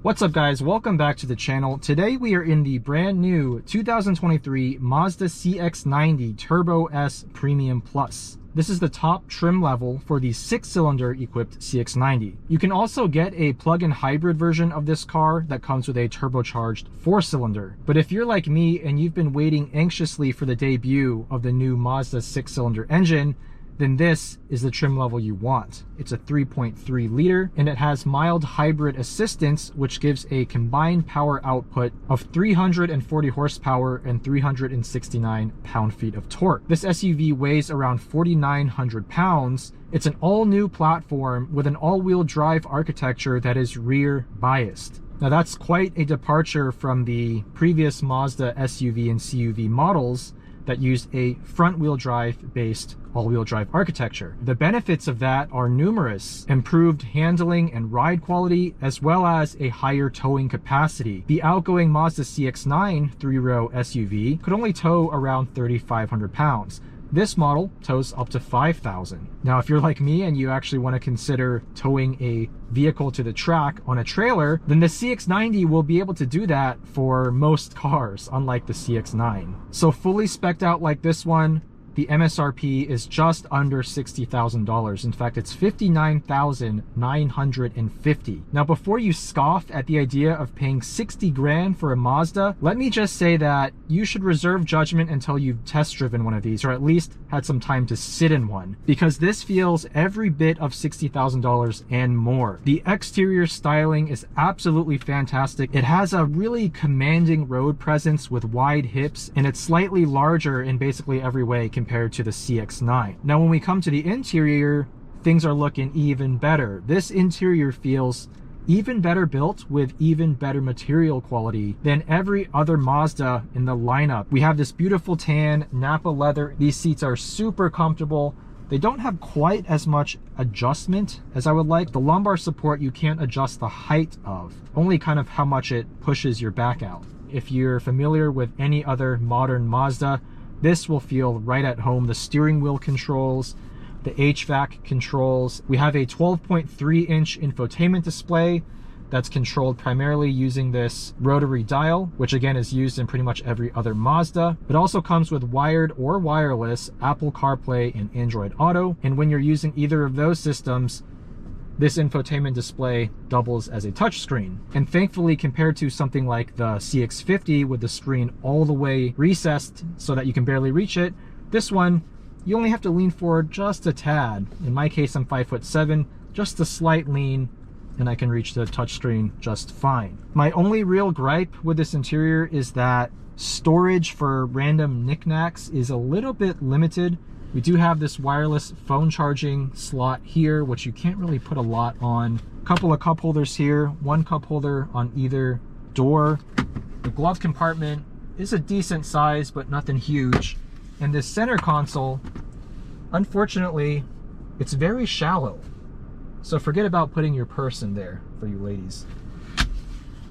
What's up guys, welcome back to the channel. Today we are in the brand new 2023 Mazda CX-90 Turbo S Premium Plus. This is the top trim level for the 6-cylinder equipped CX-90. You can also get a plug-in hybrid version of this car that comes with a turbocharged 4-cylinder. But if you're like me and you've been waiting anxiously for the debut of the new Mazda 6-cylinder engine, then this is the trim level you want. It's a 3.3 liter and it has mild hybrid assistance, which gives a combined power output of 340 horsepower and 369 pound-feet of torque. This SUV weighs around 4,900 pounds. It's an all-new platform with an all-wheel drive architecture that is rear biased. Now that's quite a departure from the previous Mazda SUV and CUV models that used a front-wheel drive based all-wheel drive architecture. The benefits of that are numerous: improved handling and ride quality, as well as a higher towing capacity. The outgoing Mazda CX-9 3-row SUV could only tow around 3,500 pounds. This model tows up to 5,000. Now, if you're like me and you actually want to consider towing a vehicle to the track on a trailer, then the CX-90 will be able to do that for most cars, unlike the CX-9. So fully spec'd out like this one, the MSRP is just under $60,000. In fact, it's $59,950. Now, before you scoff at the idea of paying 60 grand for a Mazda, let me just say that you should reserve judgment until you've test driven one of these, or at least had some time to sit in one, because this feels every bit of $60,000 and more. The exterior styling is absolutely fantastic. It has a really commanding road presence with wide hips, and it's slightly larger in basically every way compared to the CX-9. Now, when we come to the interior, things are looking even better. This interior feels even better built with even better material quality than every other Mazda in the lineup. We have this beautiful tan Nappa leather. These seats are super comfortable. They don't have quite as much adjustment as I would like. The lumbar support you can't adjust the height of, only kind of how much it pushes your back out. If you're familiar with any other modern Mazda, this will feel right at home. The steering wheel controls, the HVAC controls. We have a 12.3-inch infotainment display that's controlled primarily using this rotary dial, which again is used in pretty much every other Mazda. It also comes with wired or wireless Apple CarPlay and Android Auto. And when you're using either of those systems, this infotainment display doubles as a touchscreen. And thankfully, compared to something like the CX-50 with the screen all the way recessed so that you can barely reach it, this one, you only have to lean forward just a tad. In my case, I'm 5'7", just a slight lean, and I can reach the touchscreen just fine. My only real gripe with this interior is that storage for random knickknacks is a little bit limited. We do have this wireless phone charging slot here, which you can't really put a lot on. A couple of cup holders here, one cup holder on either door. The glove compartment is a decent size, but nothing huge. And this center console, unfortunately, it's very shallow. So forget about putting your purse in there for you ladies.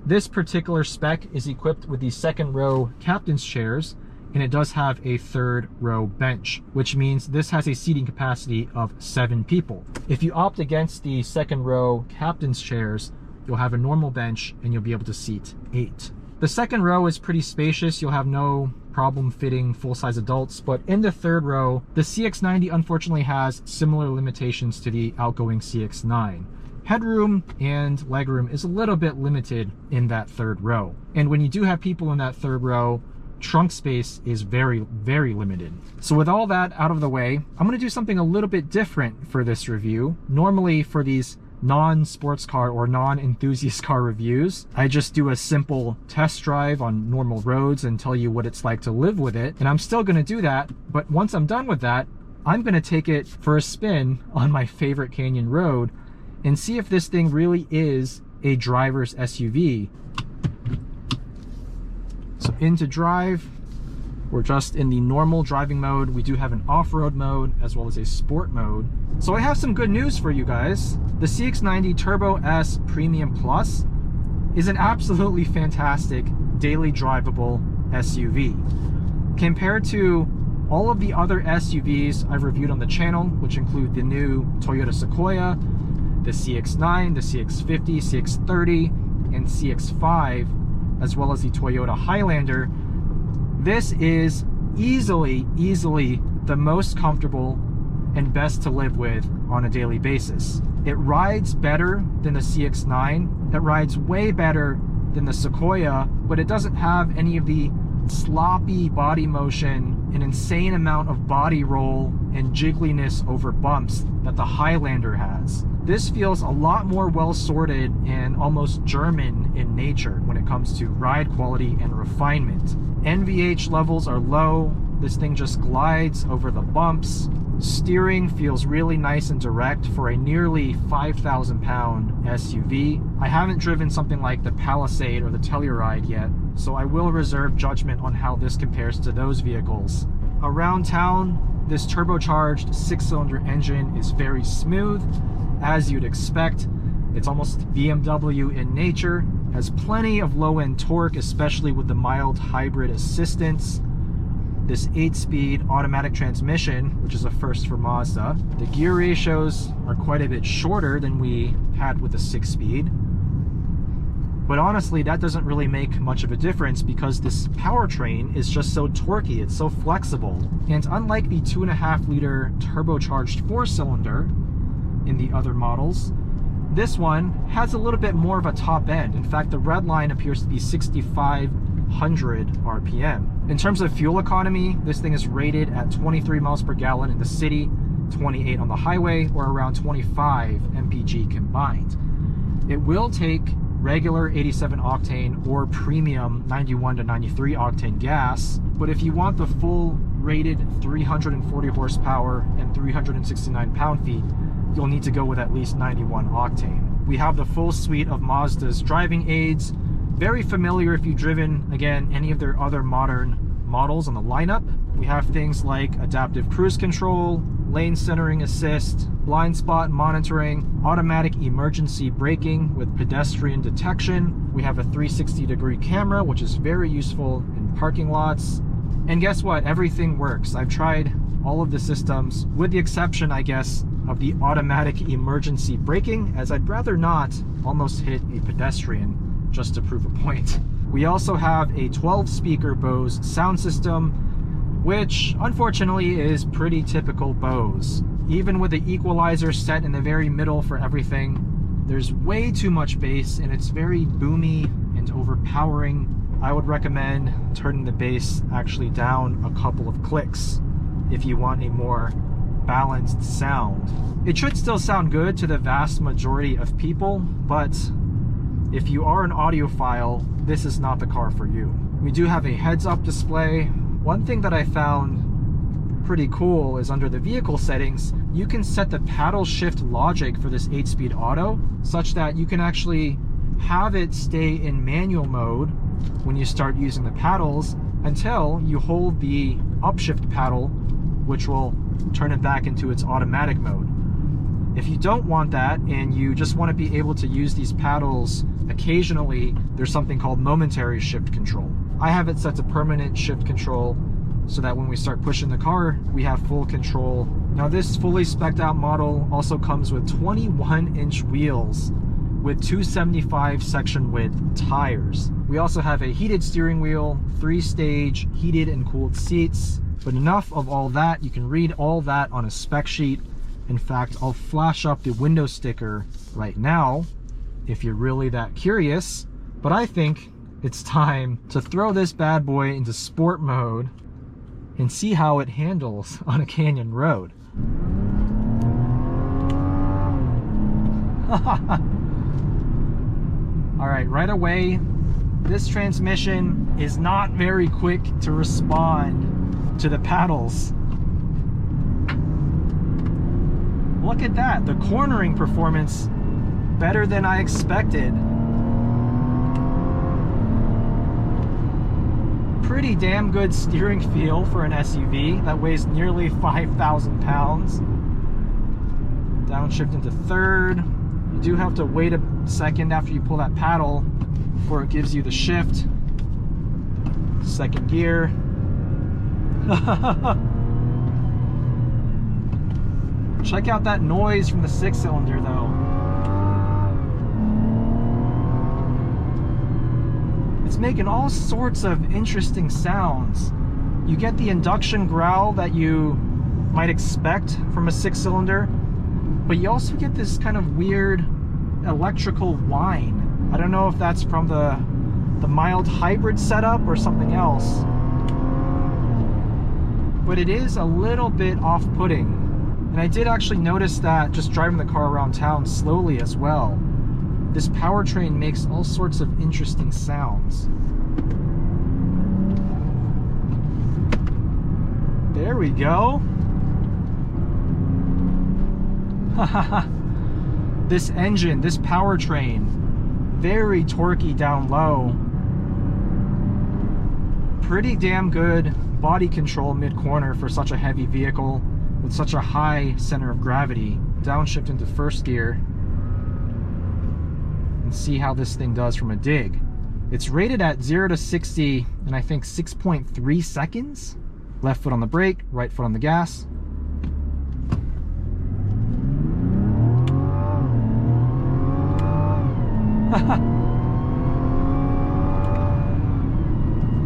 This particular spec is equipped with the second row captain's chairs, and it does have a third row bench, which means this has a seating capacity of 7 people. If you opt against the second row captain's chairs, you'll have a normal bench and you'll be able to seat 8. The second row is pretty spacious. You'll have no problem fitting full-size adults, but in the third row, the CX-90 unfortunately has similar limitations to the outgoing CX-9. Headroom and legroom is a little bit limited in that third row. And when you do have people in that third row, trunk space is very, very limited. So with all that out of the way, I'm going to do something a little bit different for this review. Normally for these non-sports car or non-enthusiast car reviews, I just do a simple test drive on normal roads and tell you what it's like to live with it. And I'm still going to do that, but once I'm done with that, I'm going to take it for a spin on my favorite canyon road and see if this thing really is a driver's SUV. So into drive, we're just in the normal driving mode. We do have an off-road mode as well as a sport mode. So I have some good news for you guys. The CX-90 Turbo S Premium Plus is an absolutely fantastic daily drivable SUV. Compared to all of the other SUVs I've reviewed on the channel, which include the new Toyota Sequoia, the CX-9, the CX-50, CX-30, and CX-5, as well as the Toyota Highlander, this is easily the most comfortable and best to live with on a daily basis. It rides better than the CX-9. It rides way better than the Sequoia, but it doesn't have any of the sloppy body motion, an insane amount of body roll and jiggliness over bumps that the Highlander has. This feels a lot more well sorted and almost German in nature when it comes to ride quality and refinement. NVH levels are low. This thing just glides over the bumps. Steering feels really nice and direct for a nearly 5,000 pound SUV. I haven't driven something like the Palisade or the Telluride yet, so I will reserve judgment on how this compares to those vehicles. Around town, this turbocharged 6-cylinder engine is very smooth, as you'd expect. It's almost BMW in nature, has plenty of low-end torque, especially with the mild hybrid assistance. This 8-speed automatic transmission, which is a first for Mazda. The gear ratios are quite a bit shorter than we had with the 6-speed. But honestly, that doesn't really make much of a difference because this powertrain is just so torquey, it's so flexible. And unlike the 2.5-liter turbocharged 4-cylinder in the other models, this one has a little bit more of a top end. In fact, the red line appears to be 6,500 RPM. In terms of fuel economy, this thing is rated at 23 miles per gallon in the city, 28 on the highway, or around 25 mpg combined. It will take regular 87 octane or premium 91 to 93 octane gas, but if you want the full rated 340 horsepower and 369 pound-feet, you'll need to go with at least 91 octane. We have the full suite of Mazda's driving aids, very familiar if you've driven, again, any of their other modern models on the lineup. We have things like adaptive cruise control, lane centering assist, blind spot monitoring, automatic emergency braking with pedestrian detection. We have a 360-degree camera, which is very useful in parking lots. And guess what? Everything works. I've tried all of the systems, with the exception, I guess, of the automatic emergency braking, as I'd rather not almost hit a pedestrian just to prove a point. We also have a 12-speaker Bose sound system, which unfortunately is pretty typical Bose. Even with the equalizer set in the very middle for everything, there's way too much bass and it's very boomy and overpowering. I would recommend turning the bass actually down a couple of clicks if you want a more balanced sound. It should still sound good to the vast majority of people, but if you are an audiophile, this is not the car for you. We do have a heads-up display. One thing that I found pretty cool is under the vehicle settings, you can set the paddle shift logic for this 8-speed auto such that you can actually have it stay in manual mode when you start using the paddles until you hold the upshift paddle, which will turn it back into its automatic mode. If you don't want that and you just want to be able to use these paddles occasionally, there's something called momentary shift control. I have it set to permanent shift control so that when we start pushing the car, we have full control. Now this fully spec'd out model also comes with 21-inch wheels with 275 section width tires. We also have a heated steering wheel, 3-stage heated and cooled seats. But enough of all that. You can read all that on a spec sheet. In fact, I'll flash up the window sticker right now if you're really that curious. But I think it's time to throw this bad boy into sport mode and see how it handles on a canyon road. All right, right away, this transmission is not very quick to respond to the paddles. Look at that, the cornering performance better than I expected. Pretty damn good steering feel for an SUV that weighs nearly 5,000 pounds. Downshift into third. You do have to wait a second after you pull that paddle before it gives you the shift. Second gear. Check out that noise from the 6-cylinder though. It's making all sorts of interesting sounds. You get the induction growl that you might expect from a 6-cylinder, but you also get this kind of weird electrical whine. I don't know if that's from the mild hybrid setup or something else, but it is a little bit off-putting. And I did actually notice that just driving the car around town slowly as well. This powertrain makes all sorts of interesting sounds. There we go. This engine, this powertrain, very torquey down low. Pretty damn good body control mid-corner for such a heavy vehicle with such a high center of gravity. Downshift into first gear and see how this thing does from a dig. It's rated at 0 to 60 in I think 6.3 seconds. Left foot on the brake, right foot on the gas.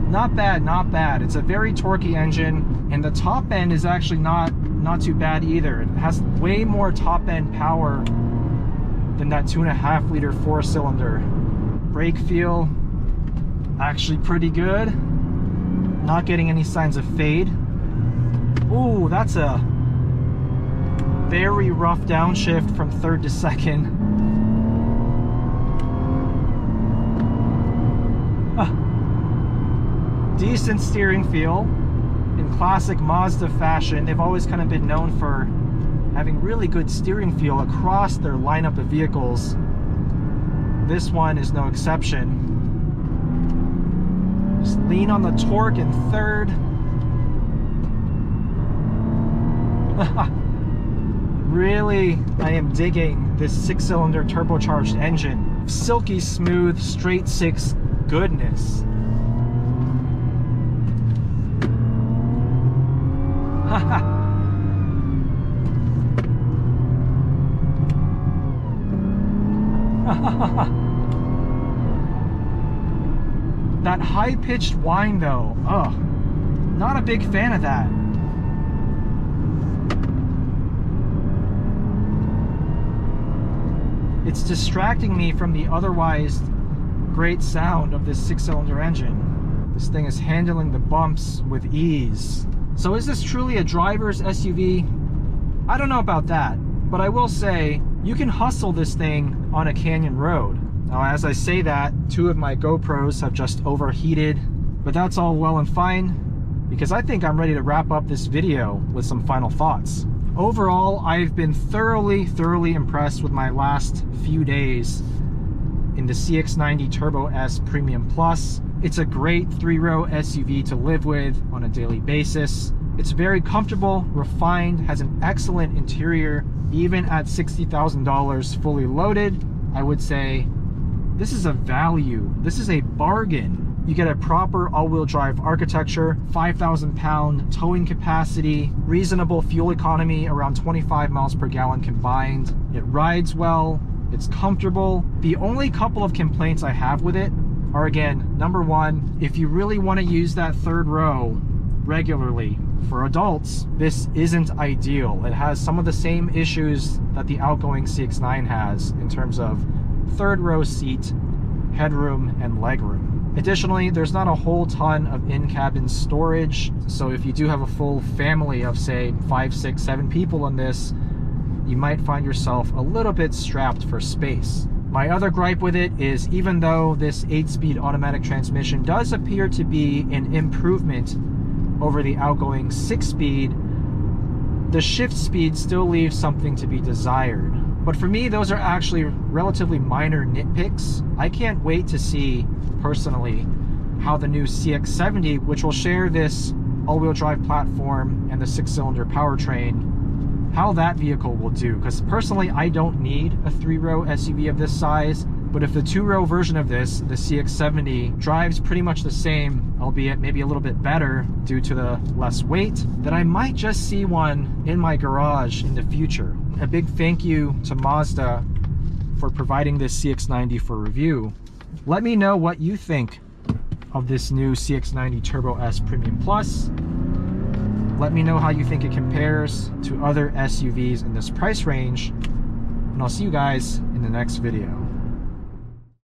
Not bad, not bad. It's a very torquey engine, and the top end is actually not too bad either. It has way more top end power than that 2.5 liter 4-cylinder. Brake feel actually pretty good. Not getting any signs of fade. Ooh, that's a very rough downshift from third to second. Decent steering feel. In classic Mazda fashion, they've always kind of been known for having really good steering feel across their lineup of vehicles. This one is no exception. Just lean on the torque in third. Really, I am digging this 6-cylinder turbocharged engine. Silky smooth, straight 6 goodness. That high-pitched whine though, not a big fan of that. It's distracting me from the otherwise great sound of this 6-cylinder engine. This thing is handling the bumps with ease. So is this truly a driver's SUV? I don't know about that, but I will say you can hustle this thing on a canyon road. Now, as I say that, 2 of my GoPros have just overheated, but that's all well and fine because I think I'm ready to wrap up this video with some final thoughts. Overall, I've been thoroughly impressed with my last few days in the CX-90 Turbo S Premium Plus. It's a great 3-row SUV to live with on a daily basis. It's very comfortable, refined, has an excellent interior. Even at $60,000 fully loaded, I would say this is a value. This is a bargain. You get a proper all-wheel drive architecture, 5,000 pound towing capacity, reasonable fuel economy around 25 miles per gallon combined. It rides well, it's comfortable. The only couple of complaints I have with it are, again, number one, if you really want to use that third row regularly for adults, this isn't ideal. It has some of the same issues that the outgoing CX-9 has in terms of third row seat, headroom, and legroom. Additionally, there's not a whole ton of in-cabin storage, so if you do have a full family of, say, 5, 6, 7 people in this, you might find yourself a little bit strapped for space. My other gripe with it is, even though this 8-speed automatic transmission does appear to be an improvement over the outgoing 6-speed, the shift speed still leaves something to be desired. But for me, those are actually relatively minor nitpicks. I can't wait to see, personally, how the new CX-90, which will share this all-wheel drive platform and the 6-cylinder powertrain, how that vehicle will do. Because personally, I don't need a 3-row SUV of this size, but if the 2-row version of this, the CX-90, drives pretty much the same, albeit maybe a little bit better due to the less weight, then I might just see one in my garage in the future. A big thank you to Mazda for providing this CX-90 for review. Let me know what you think of this new CX-90 Turbo S Premium Plus. Let me know how you think it compares to other SUVs in this price range, and I'll see you guys in the next video.